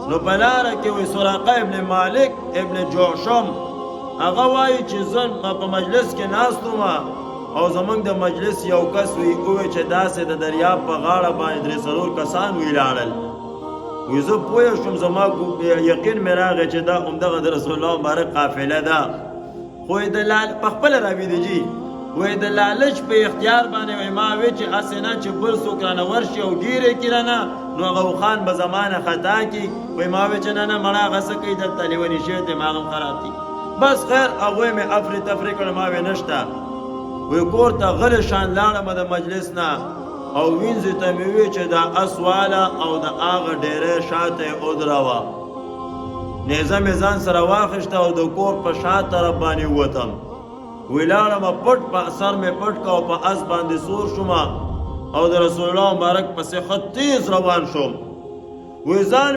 نو په لاره کې وایي سراقه ابن مالک ابن جعشم هغه وایي چې زه په مجلس کې ناست وم او زمونږ د مجلس یو کس وایي چې داسې د دریاب په غاړه باندې درې څلور کسان ولاړل. وایي زه پوه شوم زما یقین مې راغی چې دا همدغه د رسول الله مبارک قافله ده. خو یې په خپله راویده جي وایي د لالچ په اختیار باندې وایي ما وی چې هسې نه چې بل څوک رانه ورشي او ګیر یې کړي رانه نو هغه خان به زمانه خطا کړي. وایي ما وی چې نه نه مړه هغه څه کوي دلته لیوني شوی دماغ هم خراب دي. بس خیر هغوی مې افرې تفرې کړه ما وی نشته. وایي کور ته غلی شان لاړم د مجلس نه او وینځې ته مې وی چې دا اس واله او د هغه ډېری شاته یې ودروه. نیزه مې ځان سره واخیسته او د کور په شا طرف باندې ووتم. ولاړم پټ په سر مې پټ کا او په اس باندې سور شوم او د رسول الله مبارک پسې ښه تیز روان شوم. وایي ځان